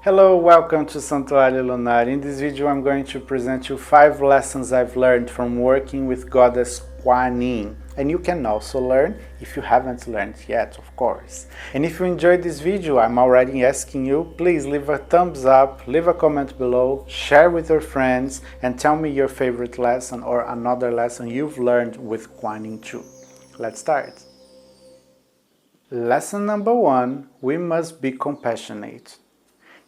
Hello, welcome to Santuário Lunar. In this video I'm going to present you 5 lessons I've learned from working with Goddess Kuan Yin. And you can also learn if you haven't learned yet, of course. And if you enjoyed this video, I'm already asking you, please leave a thumbs up, leave a comment below, share with your friends, and tell me your favorite lesson or another lesson you've learned with Kuan Yin too. Let's start. Lesson number 1, we must be compassionate.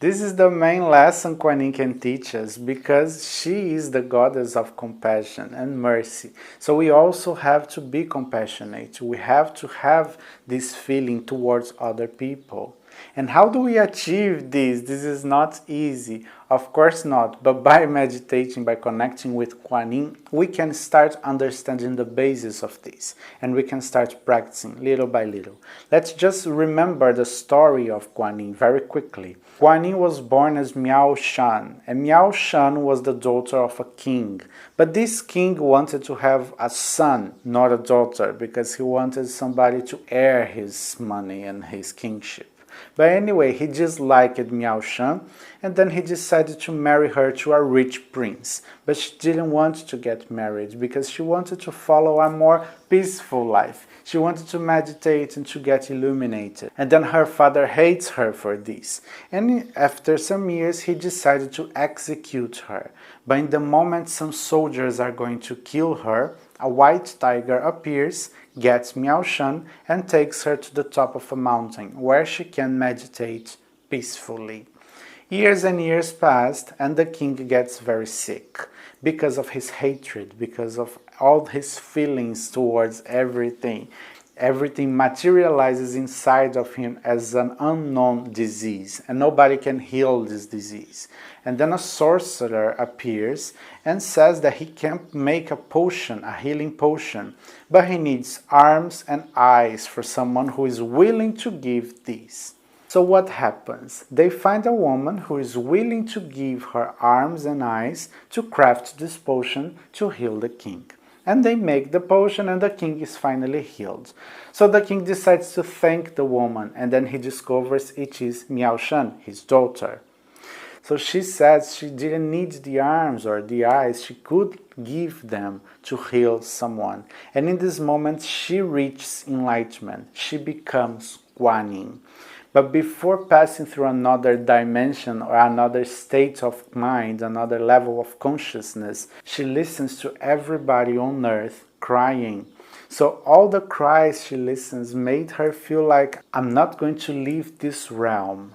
This is the main lesson Kuan Yin can teach us because she is the goddess of compassion and mercy. So we also have to be compassionate. We have to have this feeling towards other people. And how do we achieve this? This is not easy. Of course not, but by meditating, by connecting with Kuan Yin, we can start understanding the basis of this, and we can start practicing little by little. Let's just remember the story of Kuan Yin very quickly. Kuan Yin was born as Miao Shan, and Miao Shan was the daughter of a king. But this king wanted to have a son, not a daughter, because he wanted somebody to heir his money and his kingship. But anyway, he just liked Miao Shan, and then he decided to marry her to a rich prince. But she didn't want to get married because she wanted to follow a more peaceful life. She wanted to meditate and to get illuminated. And then her father hates her for this. And after some years, he decided to execute her. But in the moment some soldiers are going to kill her, a white tiger appears, gets Miao Shan, and takes her to the top of a mountain where she can meditate peacefully. Years and years passed, and the king gets very sick because of his hatred, because of all his feelings towards everything. Everything materializes inside of him as an unknown disease, and nobody can heal this disease. And then a sorcerer appears and says that he can make a potion, a healing potion, but he needs arms and eyes for someone who is willing to give this. So what happens? They find a woman who is willing to give her arms and eyes to craft this potion to heal the king. And they make the potion and the king is finally healed. So the king decides to thank the woman, and then he discovers it is Miao Shan, his daughter. So she says she didn't need the arms or the eyes, she could give them to heal someone. And in this moment she reaches enlightenment, she becomes Guanyin. But before passing through another dimension or another state of mind, another level of consciousness, she listens to everybody on earth crying. So all the cries she listens made her feel like, I'm not going to leave this realm.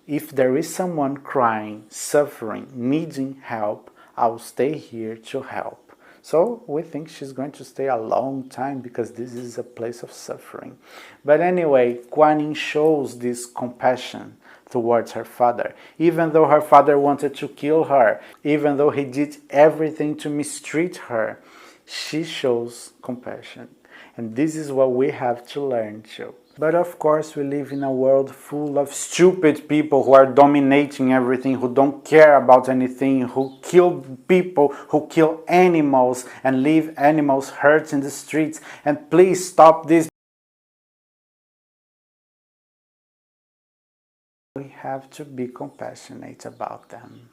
If there is someone crying, suffering, needing help, I'll stay here to help. So we think she's going to stay a long time because this is a place of suffering. But anyway, Kuan Yin shows this compassion towards her father. Even though her father wanted to kill her, even though he did everything to mistreat her, she shows compassion. And this is what we have to learn too. But of course we live in a world full of stupid people who are dominating everything, who don't care about anything, who kill people, who kill animals and leave animals hurt in the streets. And please stop this. We have to be compassionate about them.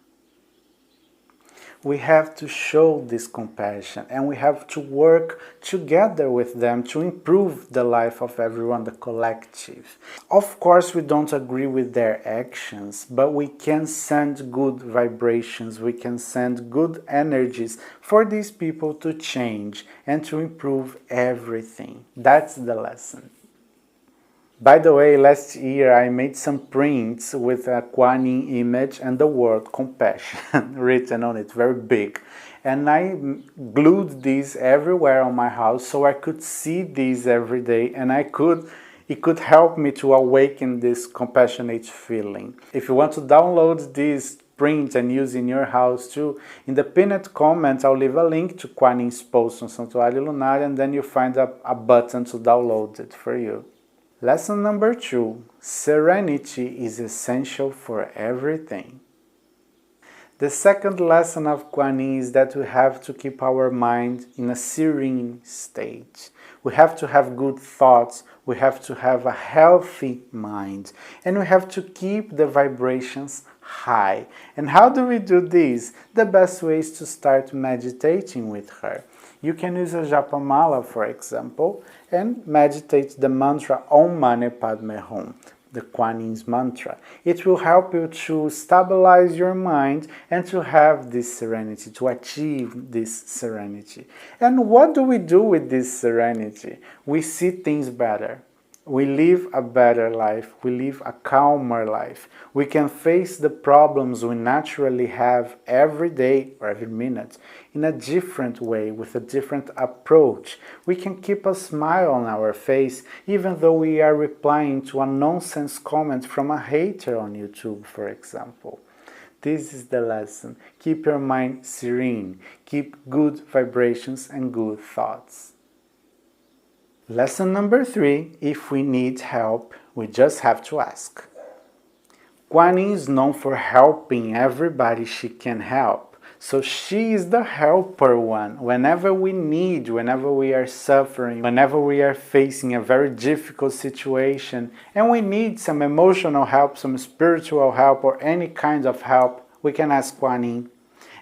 We have to show this compassion and we have to work together with them to improve the life of everyone, the collective. Of course, we don't agree with their actions, but we can send good vibrations, we can send good energies for these people to change and to improve everything. That's the lesson. By the way, last year I made some prints with a Kuan Yin image and the word compassion written on it, very big. And I glued these everywhere on my house so I could see these every day and it could help me to awaken this compassionate feeling. If you want to download this print and use in your house too, in the pinned comment I'll leave a link to Kuan Yin's post on Santuário Lunar, and then you find a button to download it for you. Lesson number 2, serenity is essential for everything. The second lesson of Kuan Yin is that we have to keep our mind in a serene state. We have to have good thoughts, We have to have a healthy mind, and we have to keep the vibrations high. And how do we do this? The best way is to start meditating with her. You can use a japamala, for example, and meditate the mantra Om Mani Padme Hum, the Kuan Yin's mantra. It will help you to stabilize your mind and to have this serenity, to achieve this serenity. And what do we do with this serenity? We see things better. We live a better life. We live a calmer life. We can face the problems we naturally have every day or every minute in a different way, with a different approach. We can keep a smile on our face even though we are replying to a nonsense comment from a hater on YouTube, for example. This is the lesson. Keep your mind serene. Keep good vibrations and good thoughts. Lesson number 3, if we need help, we just have to ask. Guanyin is known for helping everybody she can help. So she is the helper one. Whenever we need, whenever we are suffering, whenever we are facing a very difficult situation, and we need some emotional help, some spiritual help, or any kind of help, we can ask Guanyin.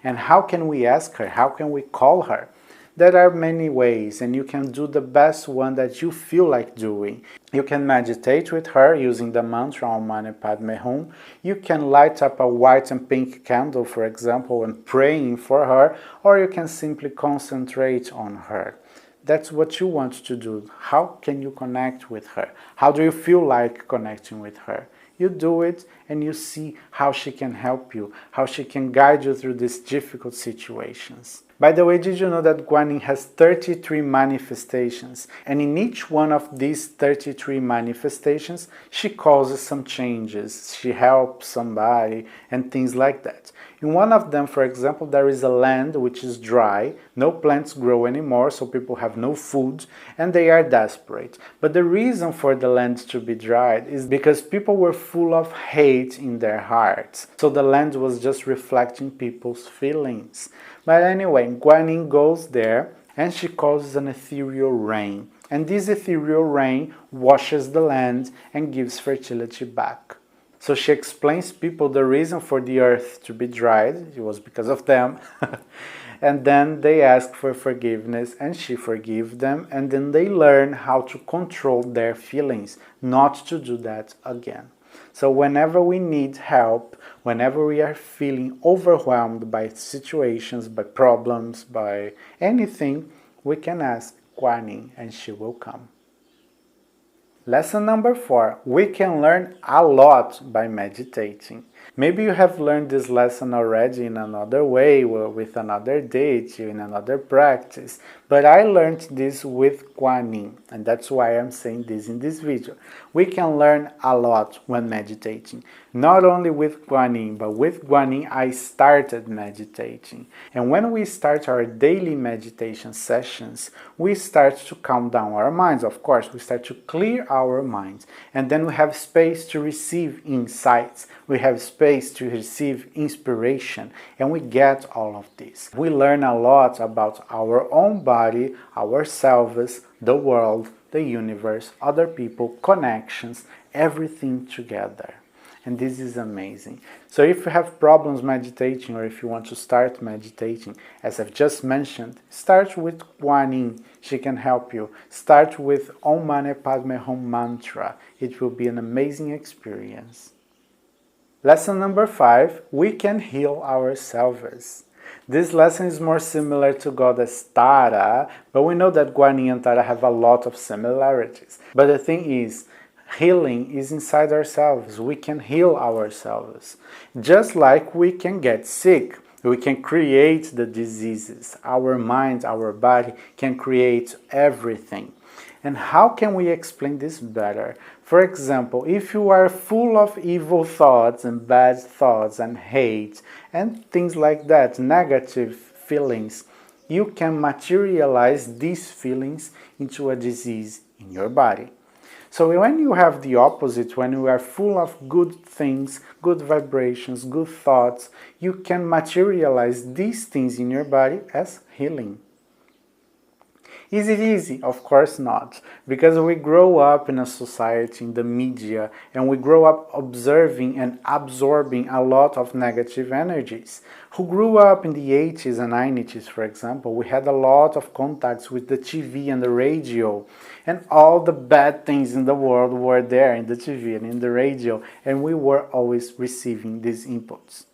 And how can we ask her? How can we call her? There are many ways, and you can do the best one that you feel like doing. You can meditate with her using the mantra Om Mani Padme Hum. You can light up a white and pink candle, for example, and praying for her, or you can simply concentrate on her. That's what you want to do. How can you connect with her? How do you feel like connecting with her? You do it and you see how she can help you, how she can guide you through these difficult situations. By the way, did you know that Guanyin has 33 manifestations? And in each one of these 33 manifestations, she causes some changes. She helps somebody and things like that. In one of them, for example, there is a land which is dry, no plants grow anymore, so people have no food, and they are desperate. But the reason for the land to be dried is because people were full of hate in their hearts. So the land was just reflecting people's feelings. But anyway, Guanyin goes there and she causes an ethereal rain. And this ethereal rain washes the land and gives fertility back. So she explains people the reason for the earth to be dried. It was because of them. And then they ask for forgiveness and she forgives them. And then they learn how to control their feelings, not to do that again. So whenever we need help, whenever we are feeling overwhelmed by situations, by problems, by anything, we can ask Guanyin and she will come. Lesson number 4, we can learn a lot by meditating. Maybe you have learned this lesson already in another way, or with another deity, in another practice, but I learned this with Guanyin, and that's why I'm saying this in this video. We can learn a lot when meditating. Not only with Guanyin, but with Guanyin I started meditating. And when we start our daily meditation sessions, we start to calm down our minds, of course. We start to clear our minds. And then we have space to receive insights. We have space to receive inspiration. And we get all of this. We learn a lot about our own body, ourselves, the world, the universe, other people, connections, everything together. And this is amazing. So if you have problems meditating, or if you want to start meditating, as I've just mentioned, start with Guanyin. She can help you. Start with Om Mani Padme Hum mantra. It will be an amazing experience. Lesson number 5, we can heal ourselves. This lesson is more similar to Goddess Tara, but we know that Guanyin and Tara have a lot of similarities. But the thing is, healing is inside ourselves. We can heal ourselves. Just like we can get sick, we can create the diseases. Our mind, our body can create everything. And how can we explain this better? For example, if you are full of evil thoughts and bad thoughts and hate and things like that, negative feelings, you can materialize these feelings into a disease in your body. So when you have the opposite, when you are full of good things, good vibrations, good thoughts, you can materialize these things in your body as healing. Is it easy? Of course not, because we grow up in a society, in the media, and we grow up observing and absorbing a lot of negative energies. Who grew up in the 80s and 90s, for example, we had a lot of contacts with the TV and the radio, and all the bad things in the world were there in the TV and in the radio, and we were always receiving these inputs.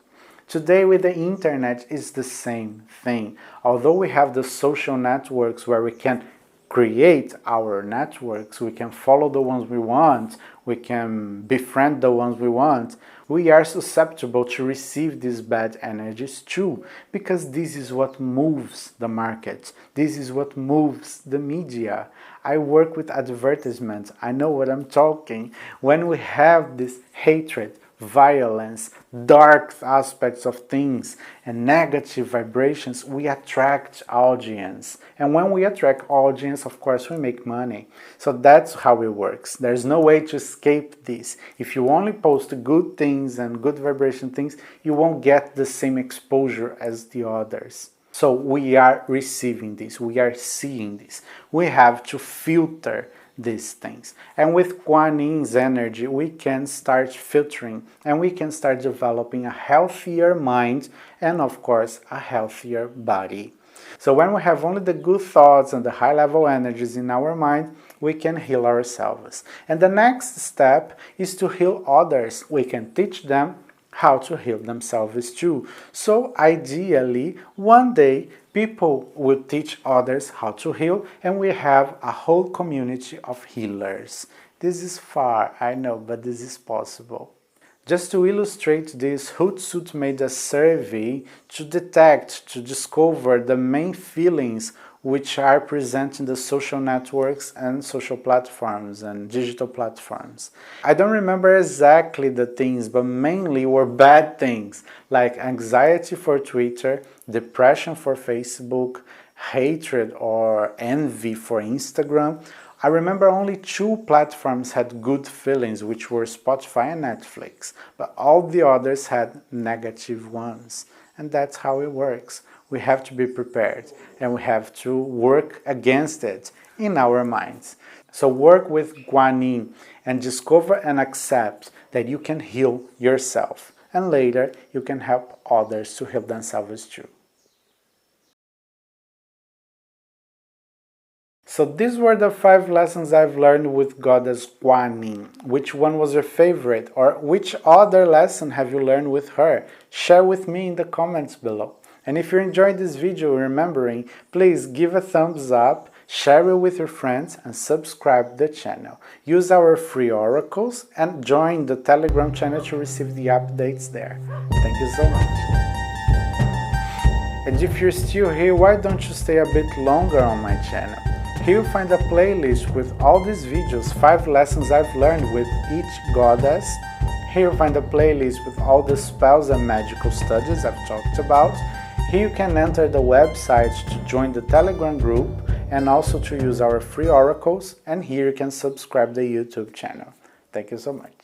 Today with the internet is the same thing. Although we have the social networks where we can create our networks, we can follow the ones we want, we can befriend the ones we want, we are susceptible to receive these bad energies too, because this is what moves the market, this is what moves the media. I work with advertisements, I know what I'm talking. When we have this hatred, violence, dark aspects of things, and negative vibrations, we attract audience. And when we attract audience, of course, we make money. So that's how it works. There's no way to escape this. If you only post good things and good vibration things, you won't get the same exposure as the others. So we are receiving this, we are seeing this. We have to filter these things. And with Kuan Yin's energy, we can start filtering and we can start developing a healthier mind and, of course, a healthier body. So when we have only the good thoughts and the high-level energies in our mind, we can heal ourselves. And the next step is to heal others. We can teach them how to heal themselves too. So ideally, one day, people will teach others how to heal, and we have a whole community of healers. This is far, I know, but this is possible. Just to illustrate this, Hootsuite made a survey to detect, to discover the main feelings which are present in the social networks and social platforms and digital platforms. I don't remember exactly the things, but mainly were bad things, like anxiety for Twitter, depression for Facebook, hatred or envy for Instagram. I remember only 2 platforms had good feelings, which were Spotify and Netflix, but all the others had negative ones. And that's how it works. We have to be prepared and we have to work against it in our minds. So work with Guanyin and discover and accept that you can heal yourself, and later you can help others to heal themselves too. So these were the 5 lessons I've learned with Goddess Guanyin. Which one was your favorite, or which other lesson have you learned with her? Share with me in the comments below. And if you enjoyed this video remembering, please give a thumbs up, share it with your friends and subscribe the channel. Use our free oracles and join the Telegram channel to receive the updates there. Thank you so much. And if you're still here, why don't you stay a bit longer on my channel? Here you'll find a playlist with all these videos, 5 lessons I've learned with each goddess. Here you'll find a playlist with all the spells and magical studies I've talked about. Here you can enter the website to join the Telegram group and also to use our free oracles, and here you can subscribe the YouTube channel. Thank you so much.